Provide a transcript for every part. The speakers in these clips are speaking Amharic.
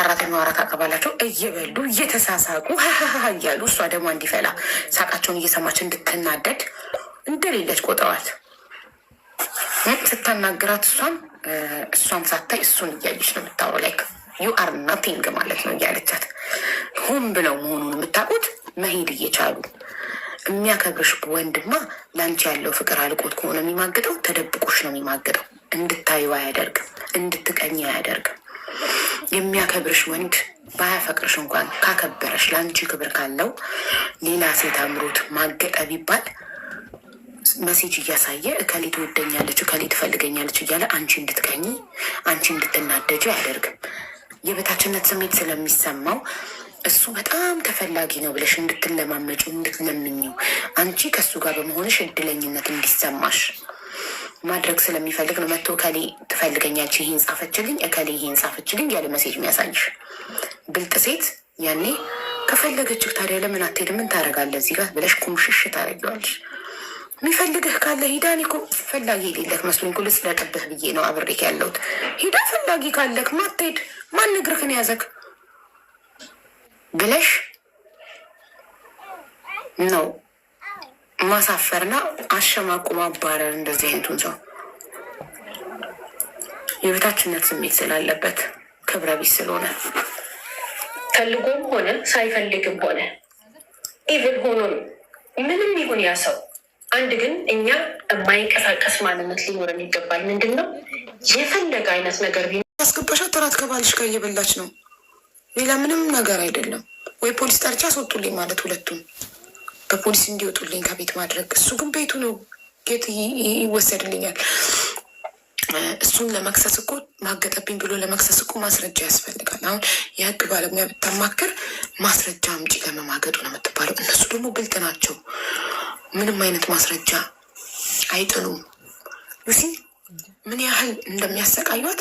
ሰራተኛዋ አራት አቀባላቸው እየበሉ እየተሳሳቁ እያሉ እሷ ደግሞ እንዲፈላ ሳቃቸውን እየሰማች እንድትናደድ እንደሌለች ቆጥረዋት ስታናግራት እሷም ሳታይ እሱን እያየች ነው የምታወራው። ላይክ ዩ አር ናቲንግ ማለት ነው እያለቻት ሆን ብለው መሆኑን የምታውቁት መሄድ እየቻሉ የሚያከብርሽ ወንድማ ለአንቺ ያለው ፍቅር አልቆት ከሆነ የሚማግጠው ተደብቆሽ ነው የሚማግጠው። እንድታዩ አያደርግም፣ እንድትቀኝ አያደርግም። የሚያከብርሽ ወንድ ባያፈቅርሽ እንኳን ካከበረሽ ለአንቺ ክብር ካለው ሌላ ሴት አምሮት ማገጠ ቢባል መሴጅ እያሳየ እከሌ ትወደኛለች እከሌ ትፈልገኛለች እያለ አንቺ እንድትቀኝ አንቺ እንድትናደጅ አያደርግም። የበታችነት ስሜት ስለሚሰማው እሱ በጣም ተፈላጊ ነው ብለሽ እንድትለማመጪው እንድትለምኝው አንቺ ከእሱ ጋር በመሆንሽ እድለኝነት እንዲሰማሽ ማድረግ ስለሚፈልግ ነው። መጥቶ እከሌ ትፈልገኛለች ይሄን ጻፈችልኝ እከሌ ይሄን ጻፈችልኝ ያለ መሴጅ የሚያሳይሽ። ብልጥ ሴት ያኔ ከፈለገችህ ታዲያ ለምን አትሄድም? ምን ታደርጋለህ እዚህ ጋር ብለሽ ኩምሽሽ ታደርጊዋለሽ። የሚፈልግህ ካለ ሂዳ። እኔ እኮ ፈላጊ የሌለህ መስሎኝ እኮ ልጽደቅብህ ብዬ ነው አብሬክ ያለሁት። ሂዳ ፈላጊ ካለክ ማትሄድ ማን እግርህን ያዘክ ብለሽ ነው ማሳፈርና አሸማቁ ማባረር። እንደዚህ አይነቱን ሰው የበታችነት ስሜት ስላለበት ክብረ ቢስ ስለሆነ ፈልጎም ሆነ ሳይፈልግም ሆነ ኢቭን ሆኖ ምንም ይሁን ያ ሰው አንድ ግን እኛ የማይንቀሳቀስ ማንነት ሊኖረን ይገባል። ምንድን ነው የፈለገ አይነት ነገር አስገባሻ ጥራት ከባልሽ ጋር እየበላች ነው። ሌላ ምንም ነገር አይደለም። ወይ ፖሊስ ጠርቻ አስወጡልኝ ማለት ሁለቱም በፖሊስ እንዲወጡልኝ ከቤት ማድረግ። እሱ ግን ቤቱ ነው ጌት ይወሰድልኛል። እሱን ለመክሰስ እኮ ማገጠብኝ ብሎ ለመክሰስ እኮ ማስረጃ ያስፈልጋል። አሁን የህግ ባለሙያ ብታማክር ማስረጃ አምጪ ለመማገጡ ነው የምትባለው። እነሱ ደግሞ ብልጥ ናቸው። ምንም አይነት ማስረጃ አይጥሉም። ሉሲ ምን ያህል እንደሚያሰቃዩት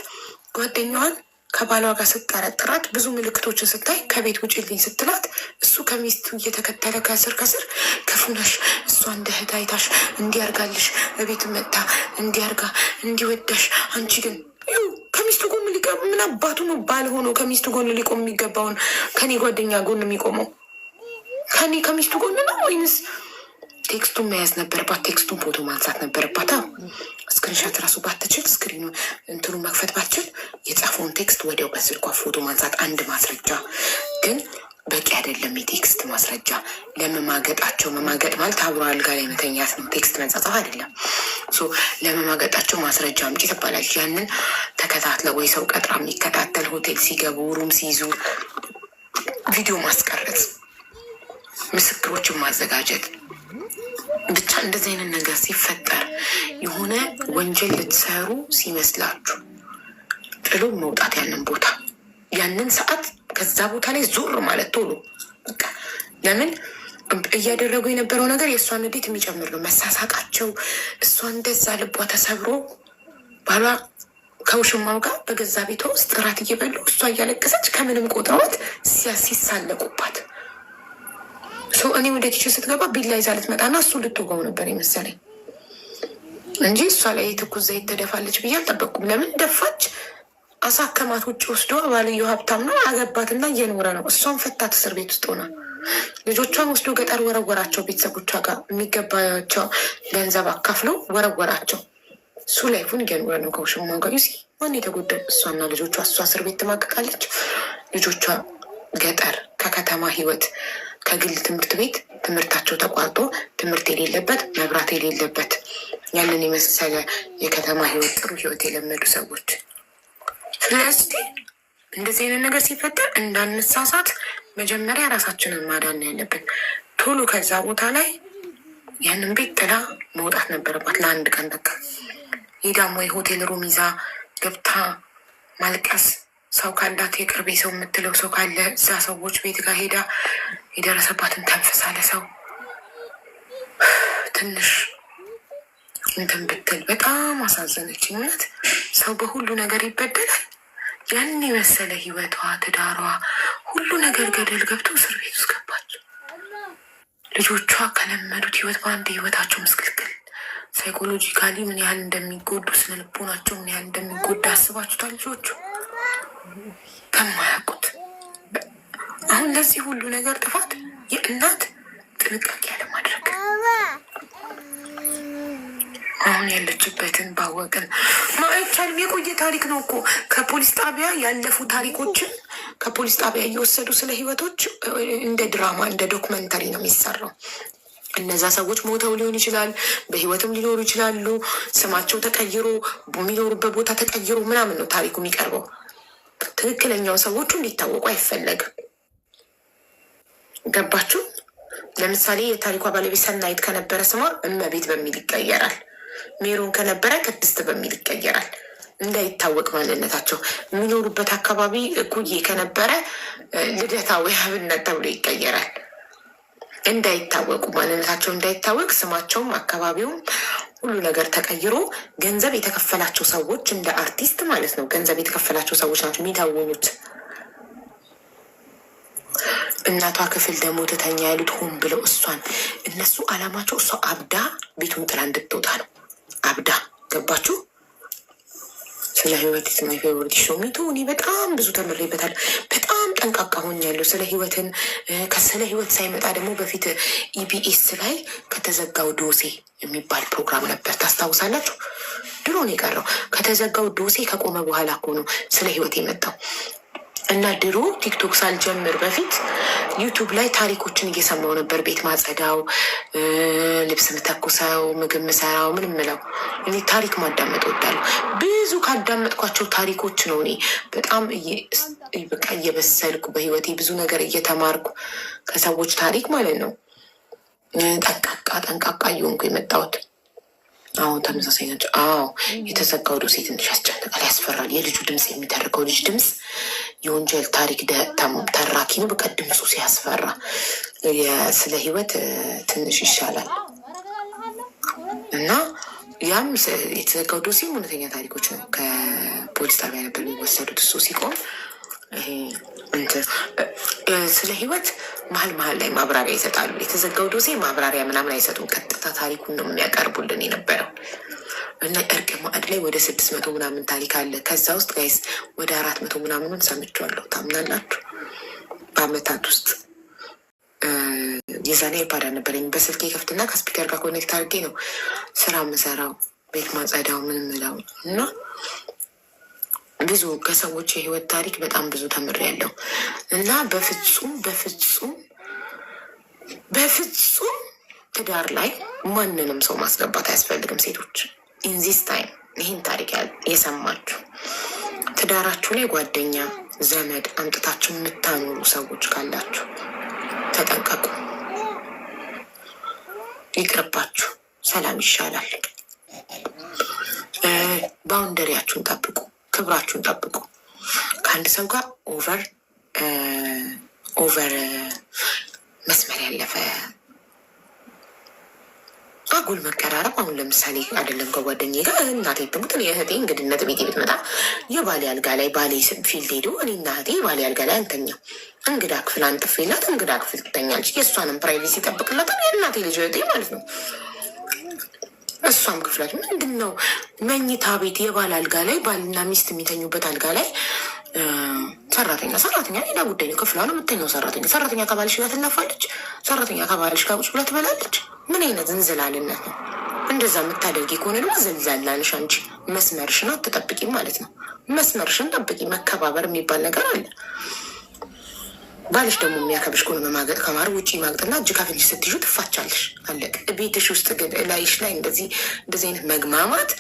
ጓደኛዋን ከባሏ ጋር ስጠረጥራት ብዙ ምልክቶችን ስታይ ከቤት ውጭልኝ ስትላት እሱ ከሚስቱ እየተከተለ ከስር ክፉ ነሽ፣ እሷ እንደ እህት አይታሽ እንዲያርጋልሽ በቤት መጣ እንዲያርጋ እንዲወዳሽ፣ አንቺ ግን ከሚስቱ ጎን ምን አባቱ ነው ባል ሆኖ ከሚስቱ ጎን ሊቆም የሚገባውን ከኔ ጓደኛ ጎን የሚቆመው ከሚስቱ ጎን ነው ወይንስ? ቴክስቱን መያዝ ነበረባት። ቴክስቱን ፎቶ ማንሳት ነበረባት። ስክሪንሻት ራሱ ባትችል ስክሪኑ እንትኑ መክፈት ባትችል የጻፈውን ቴክስት ወዲያው በስልኳ ፎቶ ማንሳት አንድ ማስረጃ ግን በቂ አይደለም። የቴክስት ማስረጃ ለመማገጣቸው መማገጥ ማለት አብሮ አልጋ ላይ መተኛት ነው። ቴክስት መጻጻፍ አይደለም። ለመማገጣቸው ማስረጃ አምጪ ትባላለች። ያንን ተከታትለው ወይ ሰው ቀጥራ የሚከታተል ሆቴል ሲገቡ ሩም ሲይዙ ቪዲዮ ማስቀረጽ፣ ምስክሮችን ማዘጋጀት ብቻ እንደዚህ አይነት ነገር ሲፈጠር የሆነ ወንጀል ልትሰሩ ሲመስላችሁ ጥሎ መውጣት ያንን ሰዓት ከዛ ቦታ ላይ ዞር ማለት ቶሎ በቃ። ለምን እያደረጉ የነበረው ነገር የእሷን ንዴት የሚጨምር ነው። መሳሳቃቸው፣ እሷ እንደዛ ልቧ ተሰብሮ ባሏ ከውሽማው ጋር በገዛ ቤቷ ውስጥ እራት እየበሉ እሷ እያለቀሰች ከምንም ቆጥረዋት ሲሳለቁባት ሰው እኔ ወደ ኪችን ስትገባ ቢላ ይዛ ልትመጣና እሱ ልትወጋው ነበር የመሰለኝ እንጂ እሷ ላይ ትኩስ ዘይት ትደፋለች ብዬ አልጠበቅኩም። ለምን ደፋች? አሳከማት። ውጭ ወስዶ ባልየው ሀብታም ነው፣ አገባትና እየኖረ ነው። እሷን ፈታት እስር ቤት ውስጥ ሆና። ልጆቿን ወስዶ ገጠር ወረወራቸው። ቤተሰቦቿ ጋር የሚገባቸው ገንዘብ አካፍለው ወረወራቸው። እሱ ላይፉን እየኖረ ነው ከውሽማው ጋር። ዩሲ ማን የተጎዳው? እሷና ልጆቿ። እሷ እስር ቤት ትማቅቃለች፣ ልጆቿ ገጠር ከከተማ ህይወት ከግል ትምህርት ቤት ትምህርታቸው ተቋርጦ ትምህርት የሌለበት መብራት የሌለበት ያንን የመሰለ የከተማ ህይወት ጥሩ ህይወት የለመዱ ሰዎች። ስለዚህ እንደዚህ አይነት ነገር ሲፈጠር እንዳንሳሳት መጀመሪያ ራሳችንን ማዳን ያለብን። ቶሎ ከዛ ቦታ ላይ ያንን ቤት ጥላ መውጣት ነበረባት። ለአንድ ቀን በቃ ሄዳም ወይ ሆቴል ሩም ይዛ ገብታ ማልቀስ፣ ሰው ካላት የቅርቤ ሰው የምትለው ሰው ካለ እዛ ሰዎች ቤት ጋር ሄዳ የደረሰባትን ተንፍሳ ለሰው ትንሽ እንትን ብትል በጣም አሳዘነች። እውነት ሰው በሁሉ ነገር ይበደላል። ያን የመሰለ ህይወቷ፣ ትዳሯ፣ ሁሉ ነገር ገደል ገብቶ እስር ቤት ውስጥ ገባች። ልጆቿ ከለመዱት ህይወት በአንድ ህይወታቸው ምስክልክል። ሳይኮሎጂካሊ ምን ያህል እንደሚጎዱ፣ ስነ ልቦናቸው ምን ያህል እንደሚጎዳ አስባችሁታል? ልጆቹ ከማያውቁት ለዚህ ሁሉ ነገር ጥፋት የእናት ጥንቃቄ ያለማድረግ። አሁን ያለችበትን ባወቅን ማይቻልም። የቆየ ታሪክ ነው እኮ ከፖሊስ ጣቢያ ያለፉ ታሪኮችን ከፖሊስ ጣቢያ እየወሰዱ ስለ ህይወቶች እንደ ድራማ እንደ ዶክመንተሪ ነው የሚሰራው። እነዛ ሰዎች ሞተው ሊሆን ይችላል፣ በህይወትም ሊኖሩ ይችላሉ። ስማቸው ተቀይሮ የሚኖሩበት ቦታ ተቀይሮ ምናምን ነው ታሪኩ የሚቀርበው። ትክክለኛው ሰዎቹ እንዲታወቁ አይፈለግም። ገባችሁ? ለምሳሌ የታሪኳ ባለቤት ሰናይት ከነበረ ስሟ እመቤት በሚል ይቀየራል። ሜሮን ከነበረ ቅድስት በሚል ይቀየራል። እንዳይታወቅ ማንነታቸው። የሚኖሩበት አካባቢ እኩዬ ከነበረ ልደታ ወይ አብነት ተብሎ ይቀየራል። እንዳይታወቁ ማንነታቸው እንዳይታወቅ ስማቸውም አካባቢውም ሁሉ ነገር ተቀይሮ ገንዘብ የተከፈላቸው ሰዎች እንደ አርቲስት ማለት ነው። ገንዘብ የተከፈላቸው ሰዎች ናቸው የሚታወኑት። እናቷ ክፍል ደግሞ ትተኛ ያሉት ሆን ብለው እሷን እነሱ አላማቸው እሷ አብዳ ቤቱን ጥላ እንድትወጣ ነው። አብዳ ገባችሁ? ስለ ህይወት ስማይ ፌቨሪት ሾው ሚቱ እኔ በጣም ብዙ ተምሬበታል። በጣም ጠንቃቃ ሆኛለሁ ስለ ህይወትን። ከስለ ህይወት ሳይመጣ ደግሞ በፊት ኢቢኤስ ላይ ከተዘጋው ዶሴ የሚባል ፕሮግራም ነበር። ታስታውሳላችሁ? ድሮ ነው የቀረው። ከተዘጋው ዶሴ ከቆመ በኋላ እኮ ነው ስለ ህይወት የመጣው። እና ድሮ ቲክቶክ ሳልጀምር በፊት ዩቱብ ላይ ታሪኮችን እየሰማው ነበር። ቤት ማጸዳው፣ ልብስ ምተኩሰው፣ ምግብ ምሰራው፣ ምን ምለው። እኔ ታሪክ ማዳመጥ ወዳለሁ። ብዙ ካዳመጥኳቸው ታሪኮች ነው እኔ በጣም በቃ እየበሰልኩ በህይወቴ ብዙ ነገር እየተማርኩ ከሰዎች ታሪክ ማለት ነው ጠንቃቃ እየሆንኩ የመጣሁት። አዎ ተመሳሳይ ናቸው። አዎ የተዘጋው ዶሴ ትንሽ ያስጨንቃል፣ ያስፈራል። የልጁ ድምፅ የሚተርከው ልጅ ድምፅ የወንጀል ታሪክ ተራኪ ነው። በቃ ድምፁ ሲያስፈራ ስለ ህይወት ትንሽ ይሻላል። እና ያም የተዘጋው ዶሴ እውነተኛ ታሪኮች ነው። ከፖሊስ ጣቢያ ነበር የሚወሰዱት። እሱ ሲቆም ስለ ህይወት መሀል ላይ ማብራሪያ ይሰጣሉ። የተዘጋው ዶሴ ማብራሪያ ምናምን አይሰጡም። ቀጥታ ታሪኩን ነው የሚያቀርቡልን የነበረው። እና እርቅ ማዕድ ላይ ወደ 600 ምናምን ታሪክ አለ። ከዛ ውስጥ ጋይስ ወደ 400 ምናምኑን ሰምቼዋለሁ። ታምናላችሁ? በአመታት ውስጥ የዛኔ አይፓድ ነበረኝ። በስልክ ከፍትና ከስፒከር ጋር ኮኔክት አድርጌ ነው ስራ ምሰራው፣ ቤት ማጸዳው፣ ምን ምለው እና ብዙ ከሰዎች የህይወት ታሪክ በጣም ብዙ ተምሬያለሁ። እና በፍጹም ትዳር ላይ ማንንም ሰው ማስገባት አያስፈልግም። ሴቶች ኢንዚስ ታይም ይህን ታሪክ የሰማችሁ ትዳራችሁ ላይ ጓደኛ ዘመድ አምጥታችሁ የምታኖሩ ሰዎች ካላችሁ ተጠንቀቁ፣ ይቅርባችሁ። ሰላም ይሻላል። ባውንደሪያችሁን ጠብቁ፣ ክብራችሁን ጠብቁ። ከአንድ ሰው ጋር ኦቨር መስመር ያለፈ አጉል መቀራረብ። አሁን ለምሳሌ አይደለም ከጓደኛዬ ጋር እናቴ ትሙት የእህቴ እንግድነት ቤቴ ብትመጣ የባሌ አልጋ ላይ ባሌ ፊልድ ሄዶ እኔና እህቴ ባሌ አልጋ ላይ አንተኛም። እንግዳ ክፍል አንጥፌላት እንግዳ ክፍል ትተኛለች። የእሷንም ፕራይቬሲ ይጠብቅላታል። የእናቴ ልጅ እህቴ ማለት ነው። እሷም ክፍላች ምንድን ነው መኝታ ቤት የባል አልጋ ላይ ባልና ሚስት የሚተኙበት አልጋ ላይ ሰራተኛ ሌላ ጉዳይ ነው። ክፍሏ ነው የምተኛው። ሰራተኛ ከባልሽ ጋር ትላፋለች። ሰራተኛ ከባልሽ ጋር ቁጭ ብላ ትበላለች። ምን አይነት እንዝላልነት ነው? እንደዛ የምታደርጊ ከሆነ ደግሞ ዘልዛላንሽ። አንቺ መስመርሽን አትጠብቂም ማለት ነው። መስመርሽን ጠብቂ። መከባበር የሚባል ነገር አለ። ባልሽ ደግሞ የሚያከብሽ ከሆነ መማገጥ ከማር ውጭ ማግጥና እጅ ካፍልሽ ስትይዙ ትፋቻለሽ። አለቅ። ቤትሽ ውስጥ ግን ላይሽ ላይ እንደዚህ አይነት መግማማት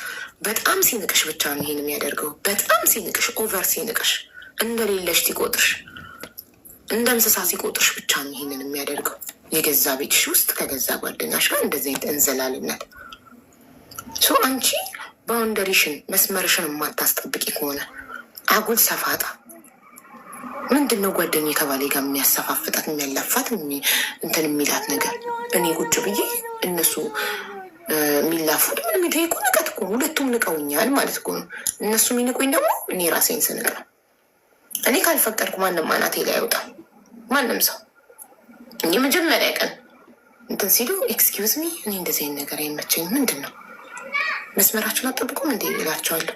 በጣም ሲንቅሽ ብቻ ነው ይሄን የሚያደርገው። በጣም ሲንቅሽ፣ ኦቨር ሲንቅሽ፣ እንደሌለሽ ሲቆጥርሽ፣ እንደ እንስሳ ሲቆጥርሽ ብቻ ነው ይሄንን የሚያደርገው። የገዛ ቤትሽ ውስጥ ከገዛ ጓደኛሽ ጋር እንደዚህ አይነት እንዝላልነት። አንቺ ባውንደሪሽን መስመርሽን የማታስጠብቂ ከሆነ አጉል ሰፋጣ ምንድን ነው ጓደኛ ከባሌ ጋር የሚያሰፋፍጣት የሚያላፋት እንትን የሚላት ነገር? እኔ ቁጭ ብዬ እነሱ የሚላፉት ምን የሚጠይቁ ንቀት እኮ ነው። ሁለቱም ንቀውኛል ማለት እኮ ነው። እነሱ የሚንቁኝ ደግሞ እኔ ራሴን ስንቅ ነው። እኔ ካልፈቀድኩ ማንም አናቴ ላይ አይወጣም። ማንም ሰው የመጀመሪያ ቀን እንትን ሲሉ ኤክስኪውዝ ሚ እኔ እንደዚህ አይነት ነገር አይመቸኝ። ምንድን ነው መስመራችሁን አጠብቁም እንዴ ይላቸዋለሁ።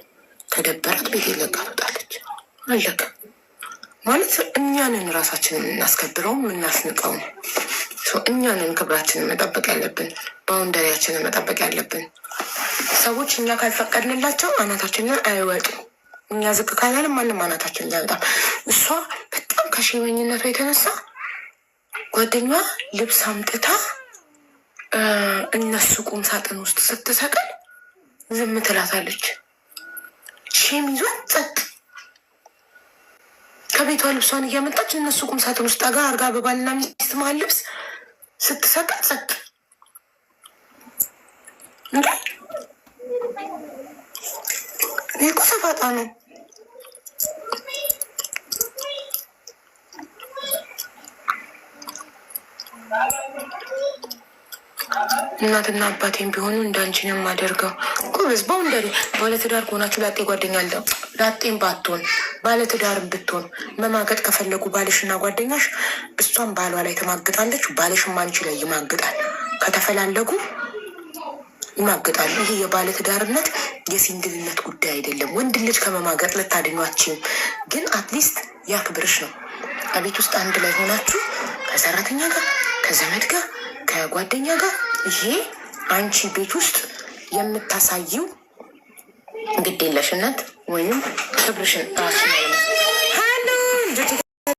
ከደበራት ቤት ለቃ ትወጣለች። አለቀ። ማለት እኛንን ራሳችንን እናስከብረውም እናስንቀውም። እኛንን ክብራችንን መጠበቅ ያለብን፣ ባውንደሪያችንን መጠበቅ ያለብን። ሰዎች እኛ ካልፈቀድንላቸው አናታችንን አይወጡ። እኛ ዝቅ ካላለን ማንም አናታችንን አይወጣም። እሷ በጣም ከሽመኝነቷ የተነሳ ጓደኛዋ ልብስ አምጥታ እነሱ ቁም ሳጥን ውስጥ ስትሰቅል ዝም ትላታለች። ሼም ይዟት ጸጥ። ከቤቷ ልብሷን እያመጣች እነሱ ቁም ሳጥን ውስጥ አጋ አርጋ በባልና ሚስት መሀል ልብስ ስትሰቅል ጸጥ። እንዴ ይህ እኮ ሰፋጣ ነው። እናትና አባቴም ቢሆኑ እንዳንቺን የማደርገው ጎበዝ ባውንደሪ። ባለትዳር ከሆናችሁ ላጤ ጓደኛ አለው። ላጤም ባትሆን ባለትዳርም ብትሆን መማገጥ ከፈለጉ ባልሽና ጓደኛሽ፣ እሷም ባሏ ላይ ትማግጣለች፣ ባልሽም አንቺ ላይ ይማግጣል። ከተፈላለጉ ይማግጣሉ። ይሄ የባለትዳርነት የሲንግልነት ጉዳይ አይደለም። ወንድ ልጅ ከመማገጥ ልታድኟችም፣ ግን አትሊስት ያክብርሽ ነው። ከቤት ውስጥ አንድ ላይ ሆናችሁ ከሰራተኛ ጋር ከዘመድ ጋር ከጓደኛ ጋር ይሄ አንቺ ቤት ውስጥ የምታሳየው ግዴለሽነት ወይም ክብርሽን ራሱ